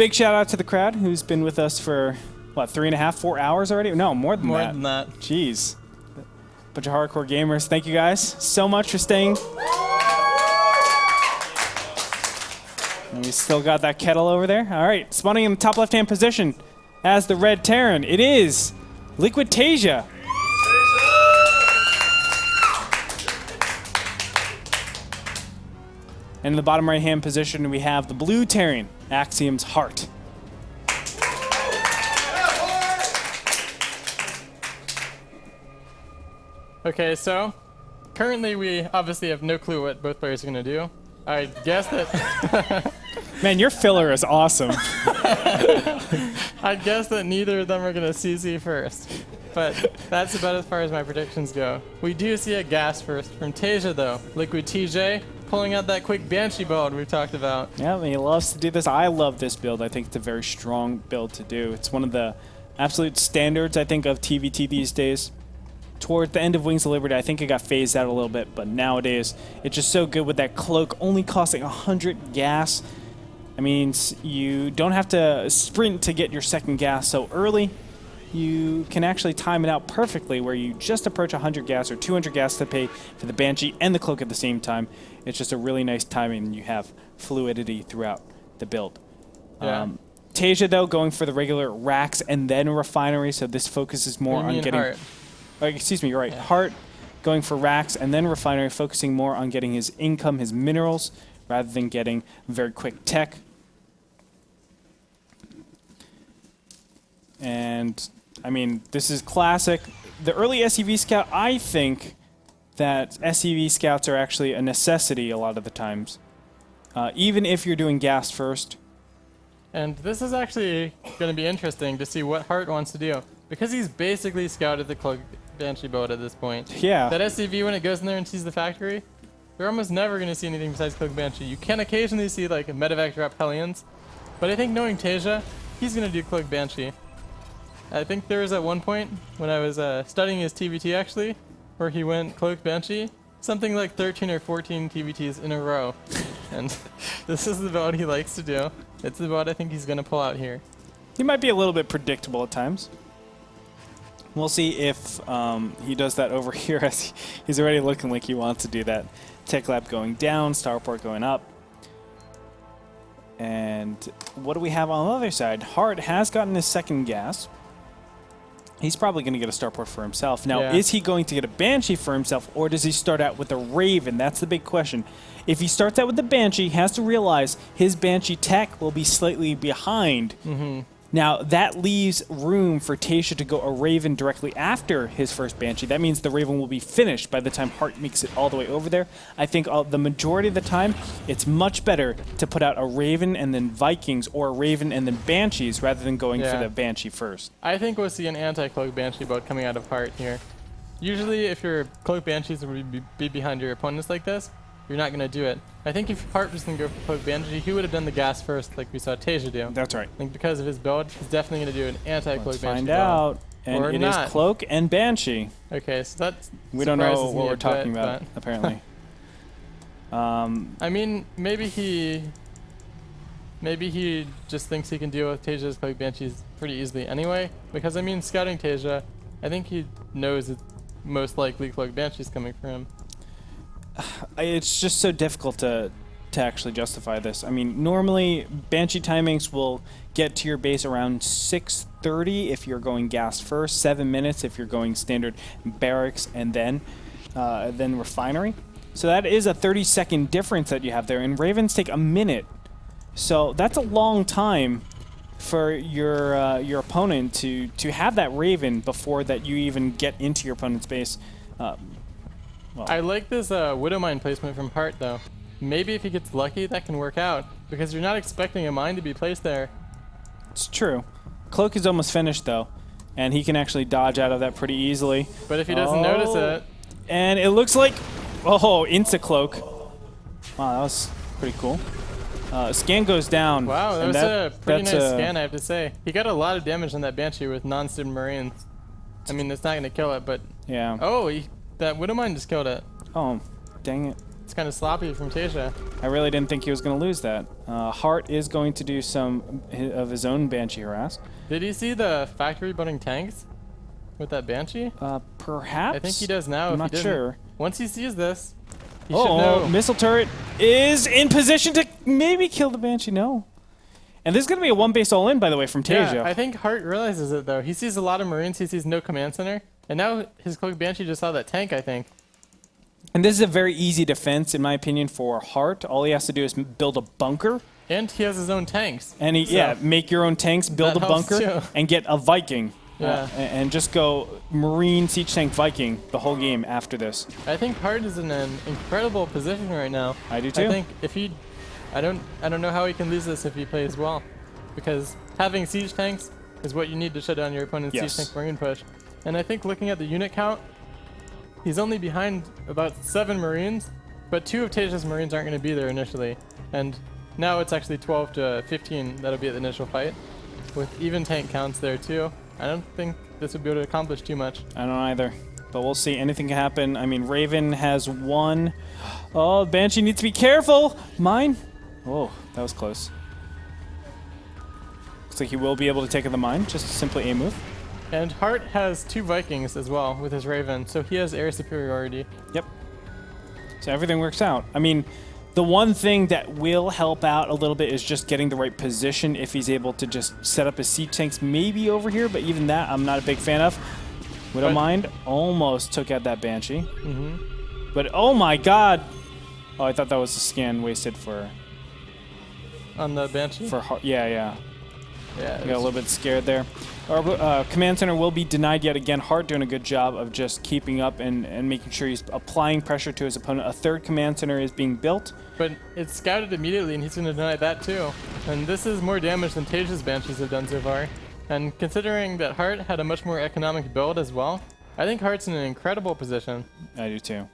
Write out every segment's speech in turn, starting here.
Big shout out to the crowd who's been with us for, what, 3.5, 4 hours already? No, more than that. More than that. Jeez. Bunch of hardcore gamers. Thank you guys so much for staying. And we still got that kettle over there. All right, spawning in the top left-hand position as the red Terran. It is Liquid Taeja. And in the bottom right-hand position, we have the blue Terran, Axiom's Heart. Okay, so currently we obviously have no clue what both players are going to do. I guess that... Man, your filler is awesome. I guess that neither of them are going to CC first. But that's about as far as my predictions go. We do see a gas first from Taeja, though. Liquid TJ pulling out that quick Banshee build we've talked about. Yeah, he loves to do this. I love this build. I think it's a very strong build to do. It's one of the absolute standards, I think, of TVT these days. Toward the end of Wings of Liberty, I think it got phased out a little bit, but nowadays it's just so good with that cloak only costing 100 gas. I mean, you don't have to sprint to get your second gas so early. You can actually time it out perfectly where you just approach 100 gas or 200 gas to pay for the Banshee and the cloak at the same time. It's just a really nice timing, and you have fluidity throughout the build. Yeah. Taeja, though, going for the regular racks and then refinery, so this focuses more on getting... Heart. Excuse me, you're right. Yeah. Heart going for racks and then refinery, focusing more on getting his income, his minerals, rather than getting very quick tech. And, I mean, this is classic. The early SCV Scout, I think that SCV Scouts are actually a necessity a lot of the times, even if you're doing gas first. And this is actually going to be interesting to see what Hart wants to do. Because he's basically scouted the Cloak Banshee build at this point. Yeah. That SCV, when it goes in there and sees the factory, you're almost never going to see anything besides Cloak Banshee. You can occasionally see like a medevac drop Hellions, but I think knowing Taeja, he's going to do Cloak Banshee. I think there was at one point when I was studying his TVT actually, where he went Cloak Banshee, something like 13 or 14 TVTs in a row. And this is the build he likes to do. It's the build I think he's going to pull out here. He might be a little bit predictable at times. We'll see if he does that over here, as he's already looking like he wants to do that. Tech Lab going down, Starport going up. And what do we have on the other side? Hart has gotten his second gas. He's probably going to get a Starport for himself. Now, is he going to get a Banshee for himself, or does he start out with a Raven? That's the big question. If he starts out with the Banshee, he has to realize his Banshee tech will be slightly behind. Mm-hmm. Now, that leaves room for Taeja to go a Raven directly after his first Banshee. That means the Raven will be finished by the time Hart makes it all the way over there. I think the majority of the time, it's much better to put out a Raven and then Vikings, or a Raven and then Banshees, rather than going for the Banshee first. I think we'll see an anti-Cloak Banshee build coming out of Hart here. Usually, if your Cloak Banshees would be behind your opponents like this, you're not going to do it. I think if Hart was going to go for Cloak Banshee, he would have done the gas first like we saw Taeja do. That's right. I think because of his build, he's definitely going to do an anti-Cloak Banshee find build. out. And it is Cloak and Banshee. Okay, so that's we don't know what we're talking about, apparently. I mean, maybe he just thinks he can deal with Taeja's Cloak Banshees pretty easily anyway. Because, I mean, scouting Taeja, I think he knows it's most likely Cloak Banshee's coming for him. It's just so difficult to actually justify this. I mean, normally Banshee timings will get to your base around 6:30 if you're going gas first, 7 minutes if you're going standard barracks, and then refinery. So that is a 30-second difference that you have there, and Ravens take a minute. So that's a long time for your opponent to have that Raven before that you even get into your opponent's base. Well, I like this Widow Mine placement from Hart, though. Maybe if he gets lucky, that can work out, because you're not expecting a mine to be placed there. It's true. Cloak is almost finished, though, and he can actually dodge out of that pretty easily. But if he doesn't notice it... And it looks like... Oh, Insta-Cloak. Wow, that was pretty cool. Scan goes down. Wow, that was a pretty nice scan, I have to say. He got a lot of damage on that Banshee with non-student Marines. I mean, it's not going to kill it, but... Yeah. Oh, that Widow Mine just killed it. Oh, dang it. It's kind of sloppy from Taeja. I really didn't think he was going to lose that. Hart is going to do some of his own Banshee harass. Did he see the factory building tanks with that Banshee? Perhaps. I think he does now. I'm if not he didn't. sure. Once he sees this, he should Oh, know. missile turret is in position to maybe kill the Banshee. No. And this is going to be a one base all in, by the way, from Taeja. Yeah, I think Hart realizes it, though. He sees a lot of Marines. He sees no command center. And now his Cloak Banshee just saw that tank, I think. And this is a very easy defense, in my opinion, for Hart. All he has to do is build a bunker. And he has his own tanks. And So make your own tanks, build a that helps bunker, too. and get a Viking. Yeah. And just go Marine, Siege Tank, Viking the whole game after this. I think Hart is in an incredible position right now. I do too. I think if he, I don't know how he can lose this if he plays well, because having siege tanks is what you need to shut down your opponent's Yes. siege tank Marine push. And I think looking at the unit count, he's only behind about 7 Marines, but 2 of Taeja's Marines aren't going to be there initially, and now it's actually 12 to 15 that'll be at the initial fight, with even tank counts there too. I don't think this would be able to accomplish too much. I don't either. But we'll see. Anything can happen. I mean, Raven has 1. Oh, Banshee needs to be careful. Mine. Oh, that was close. Looks like he will be able to take the mine. Just simply a move. And Hart has 2 Vikings as well with his Raven, so he has air superiority. Yep. So everything works out. I mean, the one thing that will help out a little bit is just getting the right position if he's able to just set up his siege tanks maybe over here, but even that I'm not a big fan of. We don't mind. Almost took out that Banshee. But oh my god! Oh, I thought that was a scan wasted for On the Banshee? yeah. Yeah. I got a little bit scared there. Our command center will be denied yet again. Hart doing a good job of just keeping up and making sure he's applying pressure to his opponent. A 3rd command center is being built. But it's scouted immediately, and he's going to deny that too. And this is more damage than Taeja's Banshees have done so far. And considering that Hart had a much more economic build as well, I think Hart's in an incredible position. I do too.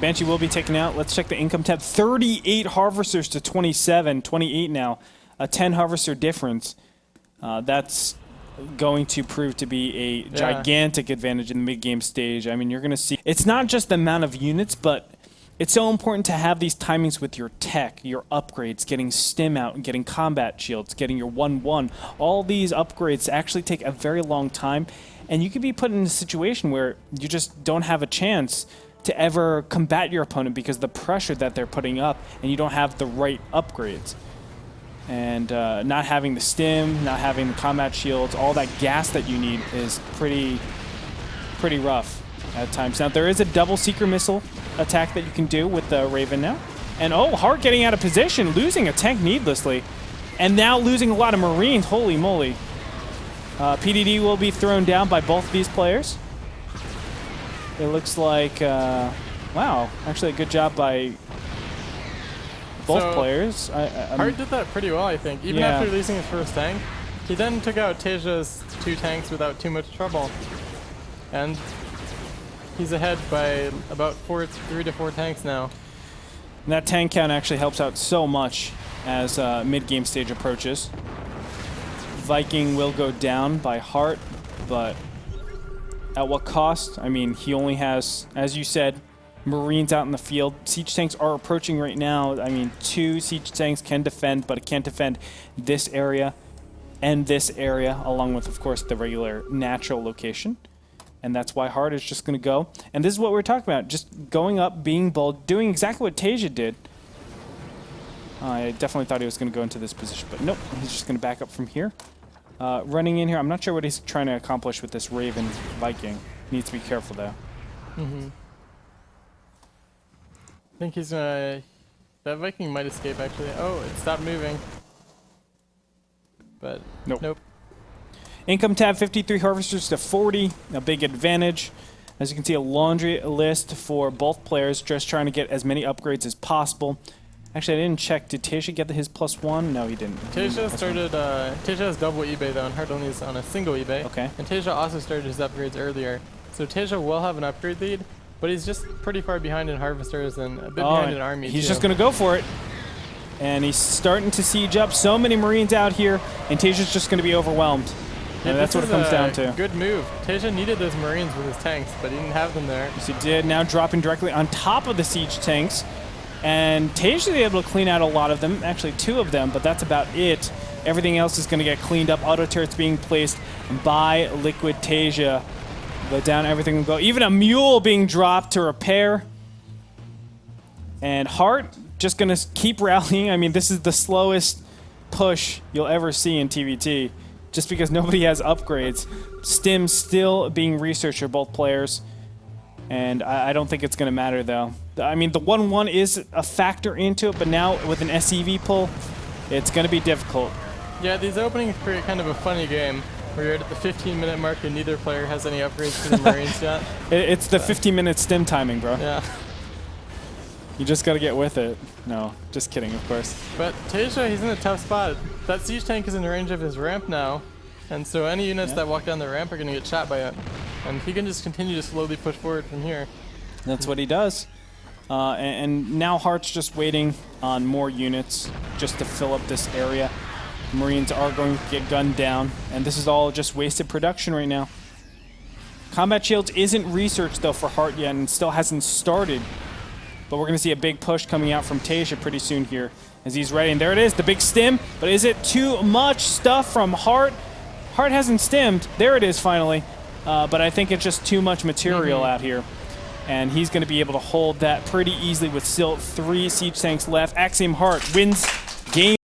Banshee will be taken out. Let's check the income tab. 38 harvesters to 27, 28 now. A 10 harvester difference. That's going to prove to be a gigantic advantage in the mid-game stage. I mean, you're going to see... It's not just the amount of units, but it's so important to have these timings with your tech, your upgrades, getting stim out and getting combat shields, getting your 1-1. All these upgrades actually take a very long time, and you could be put in a situation where you just don't have a chance to ever combat your opponent because of the pressure that they're putting up, and you don't have the right upgrades. And not having the stim, not having the combat shields, all that gas that you need is pretty rough at times. Now, there is a double seeker missile attack that you can do with the Raven now. And oh, Hart getting out of position, losing a tank needlessly. And now losing a lot of Marines, holy moly. PDD will be thrown down by both of these players. It looks like, wow, actually a good job by both players. Hart did that pretty well, I think. Even after losing his first tank, he then took out Taeja's 2 tanks without too much trouble. And he's ahead by about 3 to 4 tanks now. And that tank count actually helps out so much as mid-game stage approaches. Viking will go down by Hart, but at what cost? I mean, he only has, as you said, Marines out in the field. Siege tanks are approaching right now. I mean, 2 siege tanks can defend, but it can't defend this area and this area, along with, of course, the regular natural location. And that's why Hart is just going to go. And this is what we're talking about. Just going up, being bold, doing exactly what Taeja did. I definitely thought he was going to go into this position, but nope. He's just going to back up from here. Running in here. I'm not sure what he's trying to accomplish with this Raven Viking. Needs to be careful, though. I think he's gonna... That Viking might escape, actually. Oh, it stopped moving. But, nope. Income tab, 53 harvesters to 40. A big advantage. As you can see, a laundry list for both players, just trying to get as many upgrades as possible. Actually, I didn't check. Did Taeja get his +1? No, he didn't. Taeja started... Taeja has double eBay, though, and Hart only is on a single eBay. Okay. And Taeja also started his upgrades earlier. So Taeja will have an upgrade lead, but he's just pretty far behind in harvesters and a bit behind in army, he's just going to go for it. And he's starting to siege up. So many Marines out here, and Taeja's just going to be overwhelmed. Yeah, and that's what it comes down to. Good move. Taeja needed those Marines with his tanks, but he didn't have them there. Yes, he did. Now dropping directly on top of the siege tanks. And Taeja able to clean out a lot of them, actually 2 of them, but that's about it. Everything else is going to get cleaned up. Auto turrets being placed by Liquid Taeja. But down everything will go. Even a mule being dropped to repair. And Heart just going to keep rallying. I mean, this is the slowest push you'll ever see in TVT. Just because nobody has upgrades. Stim still being researched for both players. And I don't think it's going to matter, though. I mean, the 1-1 is a factor into it, but now with an SEV pull, it's going to be difficult. Yeah, these openings create kind of a funny game where you're at the 15-minute mark and neither player has any upgrades to the Marines yet. It's the 15-minute stim timing, bro. Yeah. You just got to get with it. No, just kidding, of course. But Taeja, he's in a tough spot. That siege tank is in range of his ramp now, and so any units that walk down the ramp are going to get shot by it. And he can just continue to slowly push forward from here. That's what he does. And now Heart's just waiting on more units just to fill up this area. Marines are going to get gunned down, and this is all just wasted production right now. Combat Shields isn't researched, though, for Heart yet, and still hasn't started. But we're going to see a big push coming out from Taeja pretty soon here as he's ready. And there it is, the big stim. But is it too much stuff from Heart? Heart hasn't stimmed. There it is, finally. But I think it's just too much material out here. And he's going to be able to hold that pretty easily with still 3 siege tanks left. Axiom Heart wins game.